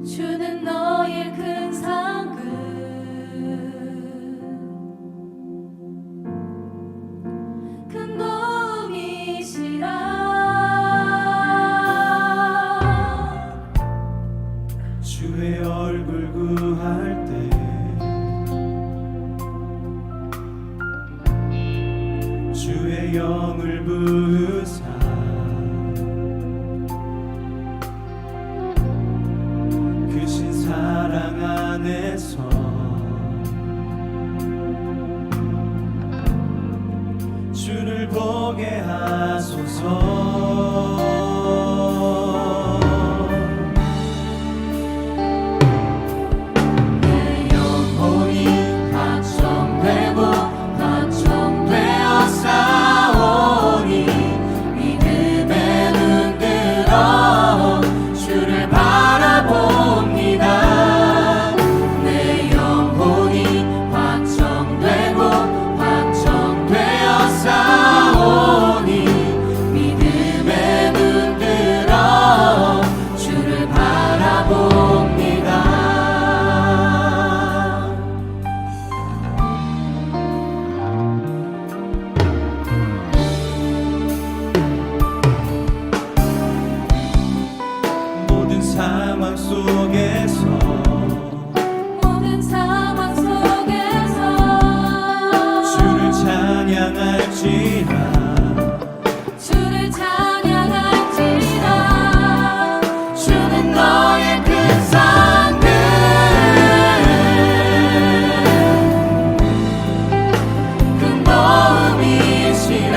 주는 너의 큰 상급 큰 도움이시라. 주의 얼굴 구할 때 주의 영을 부으사 크신 사랑 안에서 주를 보게 하소서. 내 영혼이 확정되고 확정되어 싸우니 믿음에 눈들어 주를 바라봅니다. 내 영혼이 확정되고 확정되어 싸우니 믿음에 눈들어 주를 바라봅니다. 모든 상황 속에서 모든 상황 속에서 주를 찬양할지라. 주를 찬양할지라. 주는 너의 큰 상급 큰 도움이시라.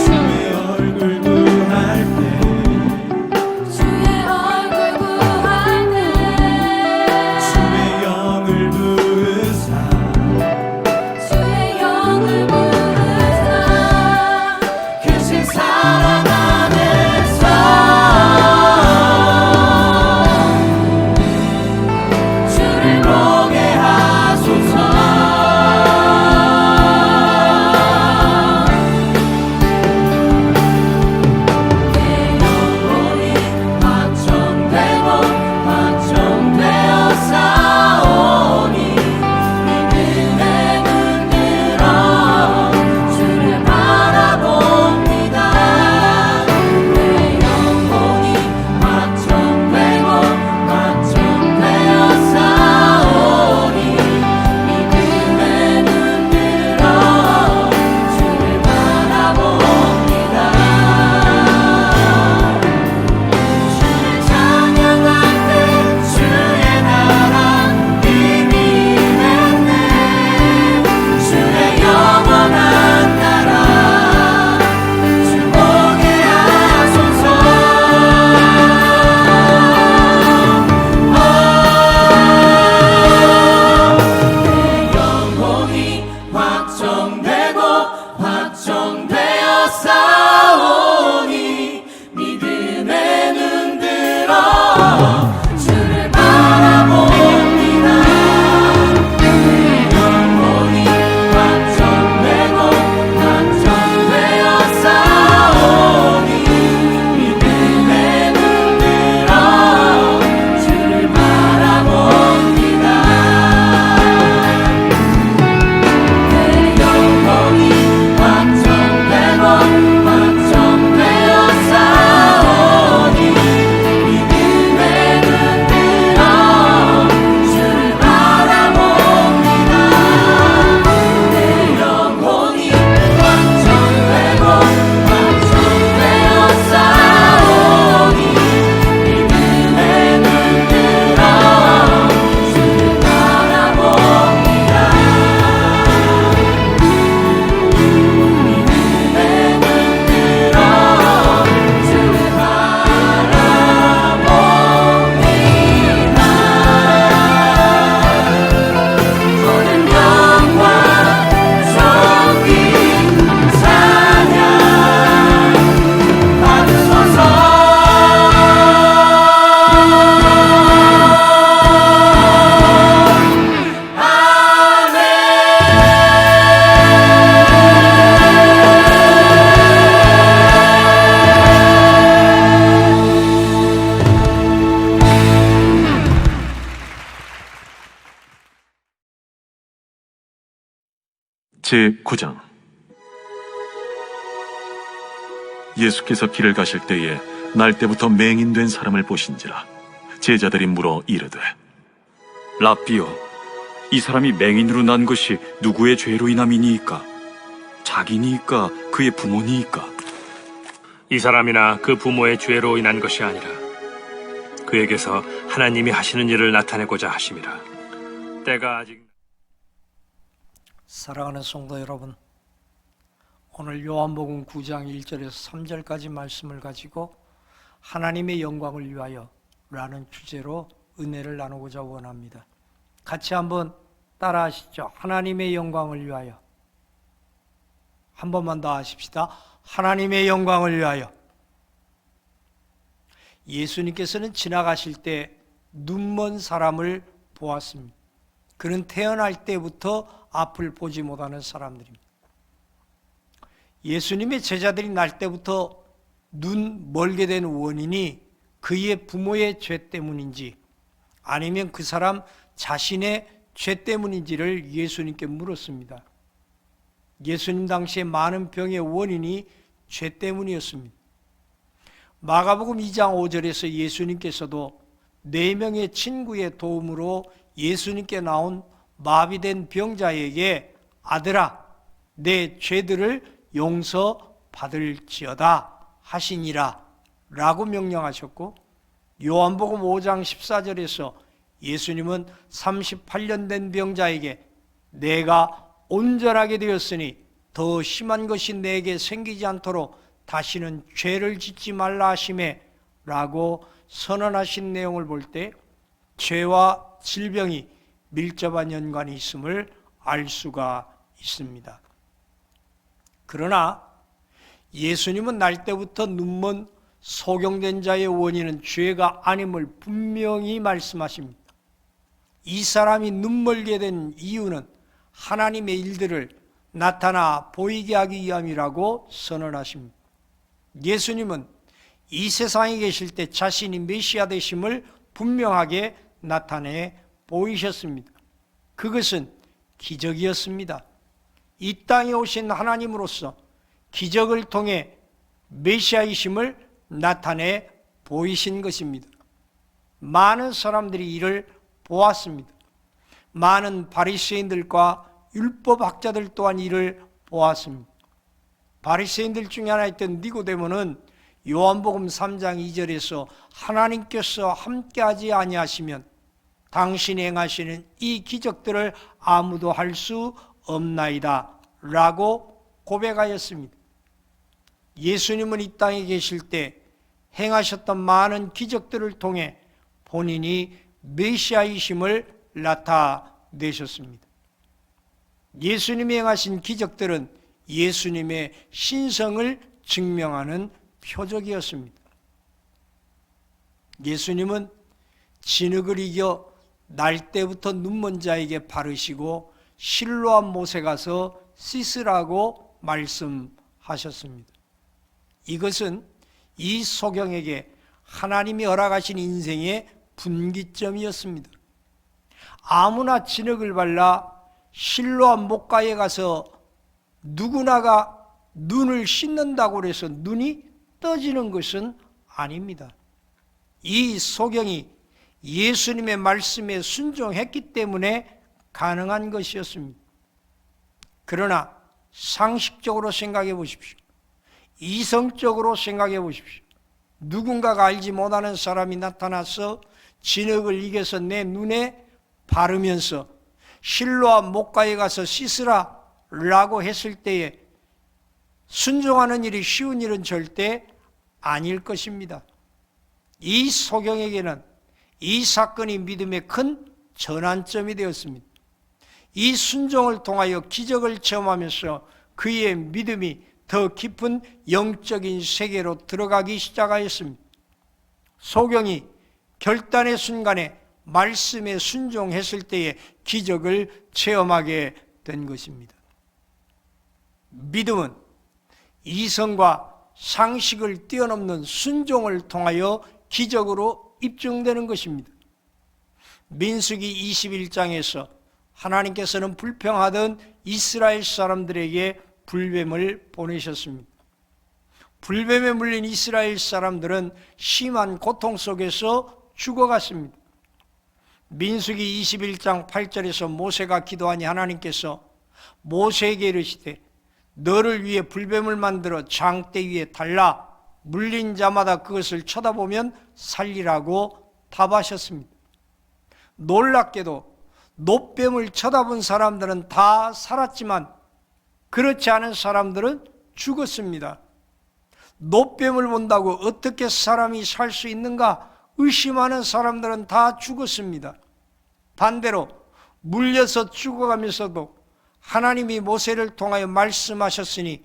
주의 얼굴 구할 제9장. 예수께서 길을 가실 때에 날 때부터 맹인된 사람을 보신지라. 제자들이 물어 이르되, 랍비여, 이 사람이 맹인으로 난 것이 누구의 죄로 인함이니이까? 자기니이까 그의 부모니이까? 이 사람이나 그 부모의 죄로 인한 것이 아니라 그에게서 하나님이 하시는 일을 나타내고자 하심이라. 때가 아직 사랑하는 성도 여러분, 오늘 요한복음 9장 1절에서 3절까지 말씀을 가지고 하나님의 영광을 위하여 라는 주제로 은혜를 나누고자 원합니다. 같이 한번 따라 하시죠. 하나님의 영광을 위하여. 한 번만 더 하십시다. 하나님의 영광을 위하여. 예수님께서는 지나가실 때 눈먼 사람을 보았습니다. 그는 태어날 때부터 앞을 보지 못하는 사람들입니다. 예수님의 제자들이 날 때부터 눈 멀게 된 원인이 그의 부모의 죄 때문인지 아니면 그 사람 자신의 죄 때문인지를 예수님께 물었습니다. 예수님 당시에 많은 병의 원인이 죄 때문이었습니다. 마가복음 2장 5절에서 예수님께서도 4명의 친구의 도움으로 예수님께 나온 마비된 병자에게 아들아, 내 죄들을 용서받을지어다 하시니라 라고 명령하셨고, 요한복음 5장 14절에서 예수님은 38년 된 병자에게 내가 온전하게 되었으니 더 심한 것이 내게 생기지 않도록 다시는 죄를 짓지 말라 하시매 라고 선언하신 내용을 볼 때 죄와 질병이 밀접한 연관이 있음을 알 수가 있습니다. 그러나 예수님은 날 때부터 눈먼 소경된 자의 원인은 죄가 아님을 분명히 말씀하십니다. 이 사람이 눈멀게 된 이유는 하나님의 일들을 나타나 보이게 하기 위함이라고 선언하십니다. 예수님은 이 세상에 계실 때 자신이 메시아 되심을 분명하게 나타내 보이셨습니다. 그것은 기적이었습니다. 이 땅에 오신 하나님으로서 기적을 통해 메시아이심을 나타내 보이신 것입니다. 많은 사람들이 이를 보았습니다. 많은 바리새인들과 율법학자들 또한 이를 보았습니다. 바리새인들 중에 하나였던 니고데모는 요한복음 3장 2절에서 하나님께서 함께하지 아니하시면 당신이 행하시는 이 기적들을 아무도 할 수 없나이다 라고 고백하였습니다. 예수님은 이 땅에 계실 때 행하셨던 많은 기적들을 통해 본인이 메시아이심을 나타내셨습니다. 예수님이 행하신 기적들은 예수님의 신성을 증명하는 표적이었습니다. 예수님은 진흙을 이겨 날 때부터 눈먼 자에게 바르시고 실로암 못에 가서 씻으라고 말씀하셨습니다. 이것은 이 소경에게 하나님이 허락하신 인생의 분기점이었습니다. 아무나 진흙을 발라 실로암 못가에 가서 누구나가 눈을 씻는다고 해서 눈이 떠지는 것은 아닙니다. 이 소경이 예수님의 말씀에 순종했기 때문에 가능한 것이었습니다. 그러나 상식적으로 생각해 보십시오. 이성적으로 생각해 보십시오. 누군가가 알지 못하는 사람이 나타나서 진흙을 이겨서 내 눈에 바르면서 실로암 못가에 가서 씻으라 라고 했을 때에 순종하는 일이 쉬운 일은 절대 아닐 것입니다. 이 소경에게는 이 사건이 믿음의 큰 전환점이 되었습니다. 이 순종을 통하여 기적을 체험하면서 그의 믿음이 더 깊은 영적인 세계로 들어가기 시작하였습니다. 소경이 결단의 순간에 말씀에 순종했을 때에 기적을 체험하게 된 것입니다. 믿음은 이성과 상식을 뛰어넘는 순종을 통하여 기적으로 입증되는 것입니다. 민수기 21장에서 하나님께서는 불평하던 이스라엘 사람들에게 불뱀을 보내셨습니다. 불뱀에 물린 이스라엘 사람들은 심한 고통 속에서 죽어갔습니다. 민수기 21장 8절에서 모세가 기도하니 하나님께서 모세에게 이르시되 너를 위해 불뱀을 만들어 장대 위에 달라 물린 자마다 그것을 쳐다보면 살리라고 답하셨습니다. 놀랍게도 놋뱀을 쳐다본 사람들은 다 살았지만 그렇지 않은 사람들은 죽었습니다. 놋뱀을 본다고 어떻게 사람이 살 수 있는가 의심하는 사람들은 다 죽었습니다. 반대로 물려서 죽어가면서도 하나님이 모세를 통하여 말씀하셨으니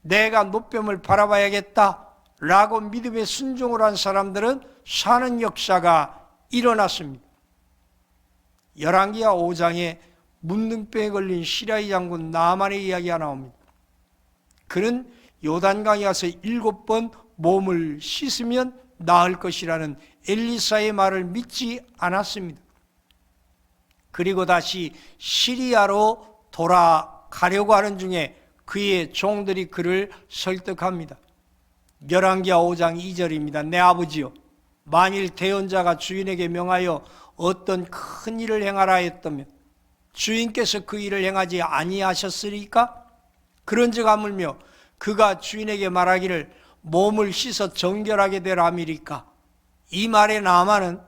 내가 놋뱀을 바라봐야겠다 라고 믿음의 순종을 한 사람들은 사는 역사가 일어났습니다. 열왕기하 5장에 문둥병에 걸린 시리아 장군 나만의 이야기가 나옵니다. 그는 요단강에 가서 7번 몸을 씻으면 나을 것이라는 엘리사의 말을 믿지 않았습니다. 그리고 다시 시리아로 돌아가려고 하는 중에 그의 종들이 그를 설득합니다. 열왕기하 5장 2절입니다. 내 아버지여, 만일 대언자가 주인에게 명하여 어떤 큰 일을 행하라 했다면 주인께서 그 일을 행하지 아니하셨으리까? 그런즉 하물며 그가 주인에게 말하기를 몸을 씻어 정결하게 되라 함이리까? 이 말에 나아만은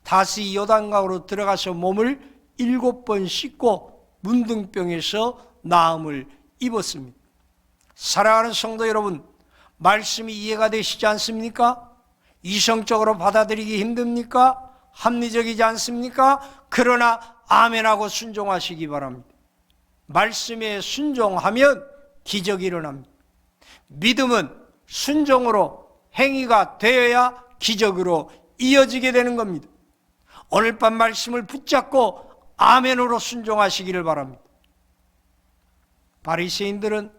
다시 요단강으로 들어가서 몸을 7번 씻고 문둥병에서 나음을 입었습니다. 사랑하는 성도 여러분, 말씀이 이해가 되시지 않습니까? 이성적으로 받아들이기 힘듭니까? 합리적이지 않습니까? 그러나 아멘하고 순종하시기 바랍니다. 말씀에 순종하면 기적이 일어납니다. 믿음은 순종으로 행위가 되어야 기적으로 이어지게 되는 겁니다. 오늘 밤 말씀을 붙잡고 아멘으로 순종하시기를 바랍니다. 바리새인들은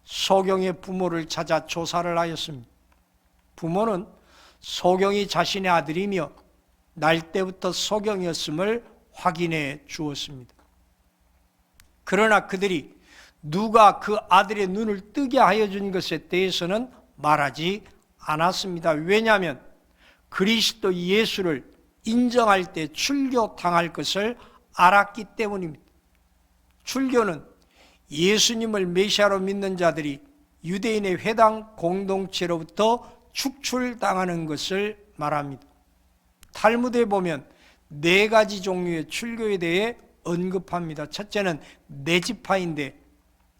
소경의 부모를 찾아 조사를 하였습니다. 부모는 소경이 자신의 아들이며 날 때부터 소경이었음을 확인해 주었습니다. 그러나 그들이 누가 그 아들의 눈을 뜨게 하여 준 것에 대해서는 말하지 않았습니다. 왜냐하면 그리스도 예수를 인정할 때 출교당할 것을 알았기 때문입니다. 출교는 예수님을 메시아로 믿는 자들이 유대인의 회당 공동체로부터 축출당하는 것을 말합니다. 탈무드에 보면 4가지 종류의 출교에 대해 언급합니다. 첫째는 네지파인데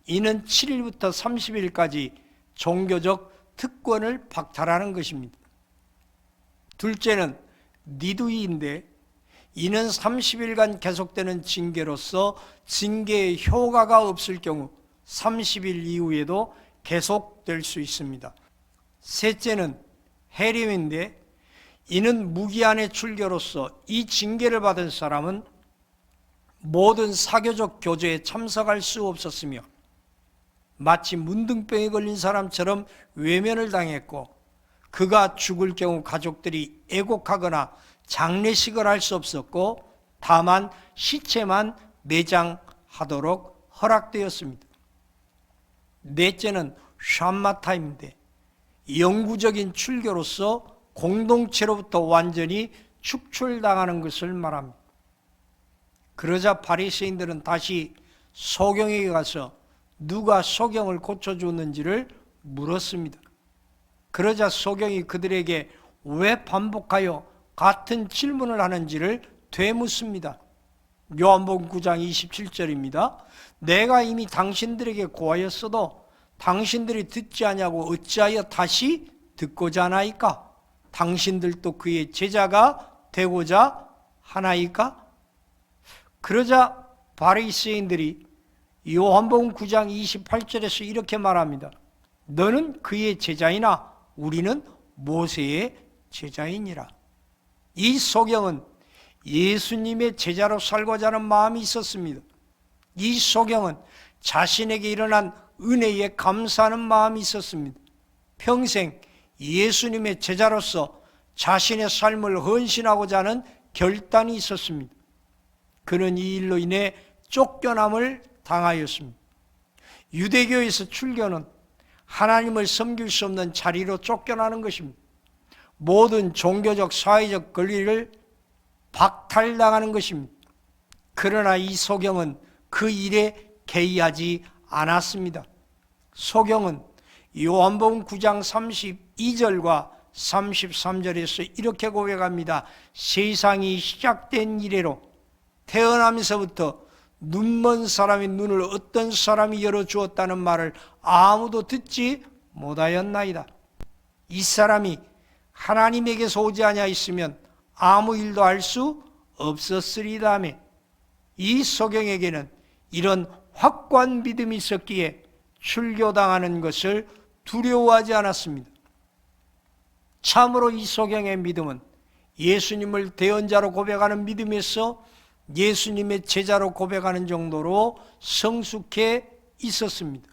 이는 7일부터 30일까지 종교적 특권을 박탈하는 것입니다. 둘째는 니두이인데 이는 30일간 계속되는 징계로서 징계의 효과가 없을 경우 30일 이후에도 계속될 수 있습니다. 셋째는 해림인데 이는 무기한의 출교로서 이 징계를 받은 사람은 모든 사교적 교제에 참석할 수 없었으며 마치 문둥병에 걸린 사람처럼 외면을 당했고 그가 죽을 경우 가족들이 애곡하거나 장례식을 할 수 없었고 다만 시체만 매장하도록 허락되었습니다. 넷째는 샴마타임인데 영구적인 출교로서 공동체로부터 완전히 축출당하는 것을 말합니다. 그러자 바리새인들은 다시 소경에게 가서 누가 소경을 고쳐주었는지를 물었습니다. 그러자 소경이 그들에게 왜 반복하여 같은 질문을 하는지를 되묻습니다. 요한복음 9장 27절입니다. 내가 이미 당신들에게 고하였어도 당신들이 듣지 아니하고 어찌하여 다시 듣고자 하나이까? 당신들도 그의 제자가 되고자 하나이까? 그러자 바리새인들이 요한복음 9장 28절에서 이렇게 말합니다. 너는 그의 제자이나 우리는 모세의 제자이니라. 이 소경은 예수님의 제자로 살고자 하는 마음이 있었습니다. 이 소경은 자신에게 일어난 은혜에 감사하는 마음이 있었습니다. 평생 예수님의 제자로서 자신의 삶을 헌신하고자 하는 결단이 있었습니다. 그는 이 일로 인해 쫓겨남을 당하였습니다. 유대교에서 출교는 하나님을 섬길 수 없는 자리로 쫓겨나는 것입니다. 모든 종교적, 사회적 권리를 박탈당하는 것입니다. 그러나 이 소경은 그 일에 개의하지 않았습니다. 소경은 요한복음 9장 32절과 33절에서 이렇게 고백합니다. 세상이 시작된 이래로 태어나면서부터 눈먼 사람의 눈을 어떤 사람이 열어주었다는 말을 아무도 듣지 못하였나이다. 이 사람이 하나님에게서 오지 아니하였으면 아무 일도 할 수 없었으리다며 이 소경에게는 이런 확고한 믿음이 있었기에 출교당하는 것을 두려워하지 않았습니다. 참으로 이 소경의 믿음은 예수님을 대언자로 고백하는 믿음에서 예수님의 제자로 고백하는 정도로 성숙해 있었습니다.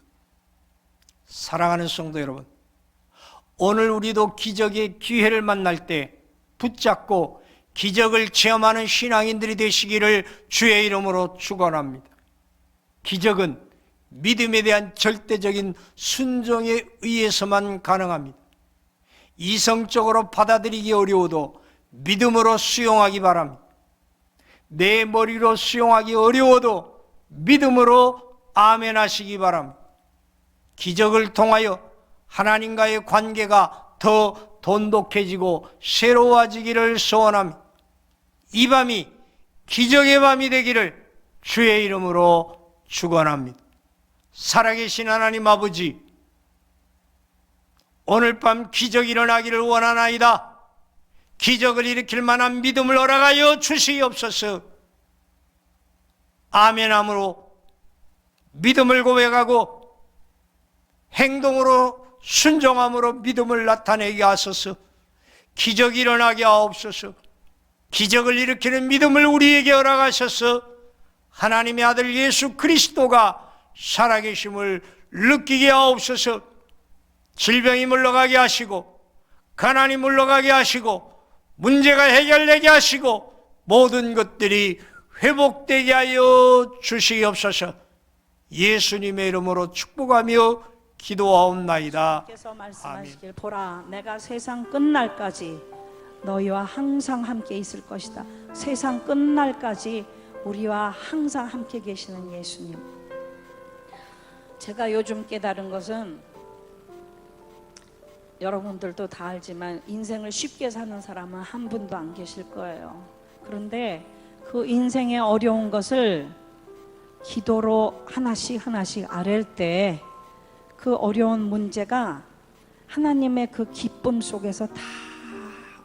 사랑하는 성도 여러분, 오늘 우리도 기적의 기회를 만날 때 붙잡고 기적을 체험하는 신앙인들이 되시기를 주의 이름으로 축원합니다. 기적은 믿음에 대한 절대적인 순종에 의해서만 가능합니다. 이성적으로 받아들이기 어려워도 믿음으로 수용하기 바랍니다. 내 머리로 수용하기 어려워도 믿음으로 아멘 하시기 바랍니다. 기적을 통하여 하나님과의 관계가 더 돈독해지고 새로워지기를 소원합니다. 이 밤이 기적의 밤이 되기를 주의 이름으로 축원합니다. 살아계신 하나님 아버지, 오늘 밤 기적이 일어나기를 원하나이다. 기적을 일으킬 만한 믿음을 허락하여 주시옵소서. 아멘함으로 믿음을 고백하고 행동으로 순종함으로 믿음을 나타내게 하소서. 기적이 일어나게 하옵소서. 기적을 일으키는 믿음을 우리에게 허락하셔서 하나님의 아들 예수 그리스도가 살아계심을 느끼게 하옵소서. 질병이 물러가게 하시고 가난이 물러가게 하시고 문제가 해결되게 하시고 모든 것들이 회복되게 하여 주시옵소서. 예수님의 이름으로 축복하며 기도하옵나이다. 께서 말씀하시길 보라, 내가 세상 끝날까지 너희와 항상 함께 있을 것이다. 세상 끝날까지 우리와 항상 함께 계시는 예수님. 제가 요즘 깨달은 것은 여러분들도 다 알지만 인생을 쉽게 사는 사람은 한 분도 안 계실 거예요. 그런데 그 인생의 어려운 것을 기도로 하나씩 하나씩 아랠 때 그 어려운 문제가 하나님의 그 기쁨 속에서 다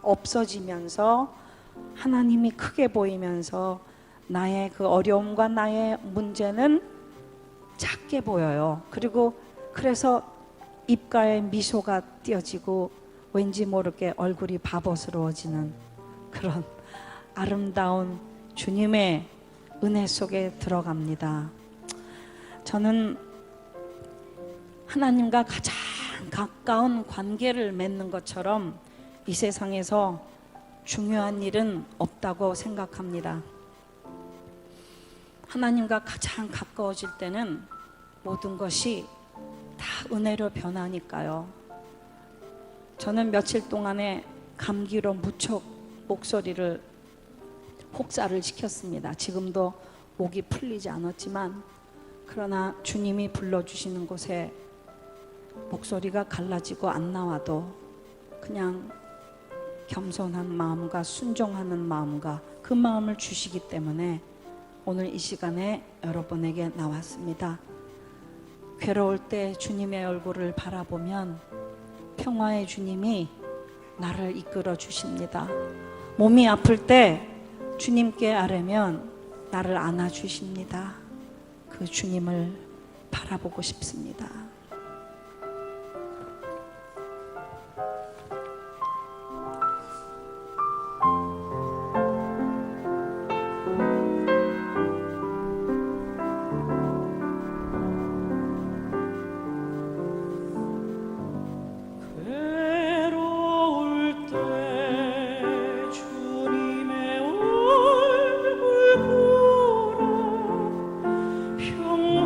없어지면서 하나님이 크게 보이면서 나의 그 어려움과 나의 문제는 작게 보여요. 그리고 그래서 입가에 미소가 띄어지고 왠지 모르게 얼굴이 바보스러워지는 그런 아름다운 주님의 은혜 속에 들어갑니다. 저는 하나님과 가장 가까운 관계를 맺는 것처럼 이 세상에서 중요한 일은 없다고 생각합니다. 하나님과 가장 가까워질 때는 모든 것이 다 은혜로 변하니까요. 저는 며칠 동안에 감기로 무척 목소리를 혹사를 시켰습니다. 지금도 목이 풀리지 않았지만 그러나 주님이 불러주시는 곳에 목소리가 갈라지고 안 나와도 그냥 겸손한 마음과 순종하는 마음과 그 마음을 주시기 때문에 오늘 이 시간에 여러분에게 나왔습니다. 괴로울 때 주님의 얼굴을 바라보면 평화의 주님이 나를 이끌어 주십니다. 몸이 아플 때 주님께 아뢰면 나를 안아 주십니다. 그 주님을 바라보고 싶습니다. 평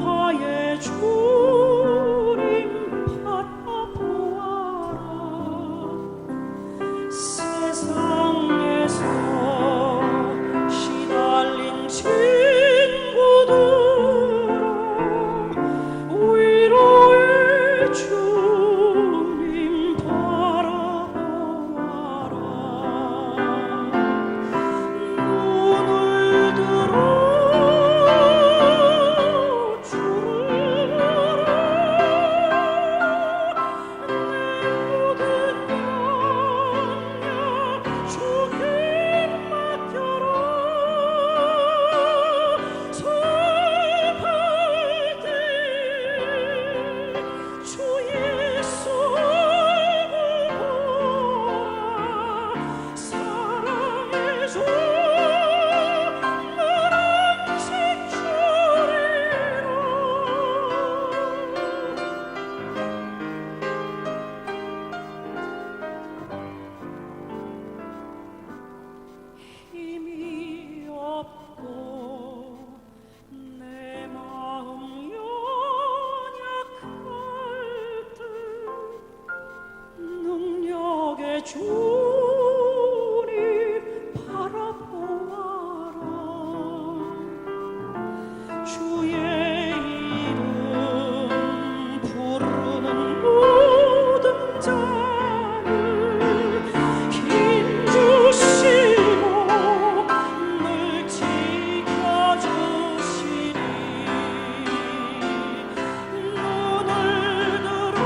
주님 바라보아라. 주의 이름 부르는 모든 자를 힘주시고 늘 지켜주시니 눈을 들어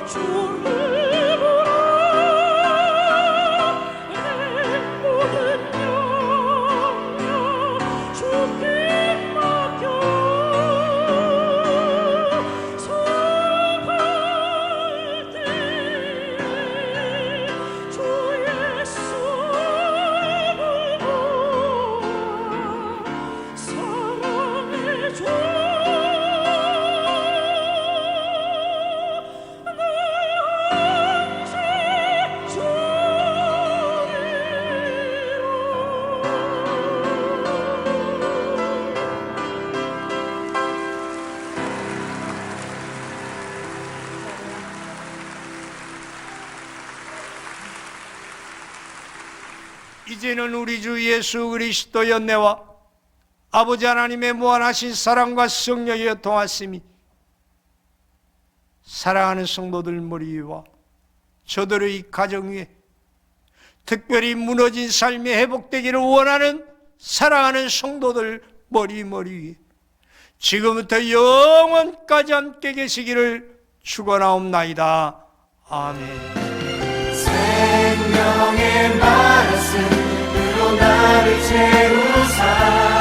주를 보라. 내 모든 영역 주께 맡겨 성할 때 주의 손을 보아 사랑해줘. 이제는 우리 주 예수 그리스도 연내와 아버지 하나님의 무한하신 사랑과 성령의 동하심이 사랑하는 성도들 머리 위와 저들의 가정 위에 특별히 무너진 삶이 회복되기를 원하는 사랑하는 성도들 머리 위에 지금부터 영원까지 함께 계시기를 축원하옵나이다. 아멘. 생명의 말씀으로 나를 채우사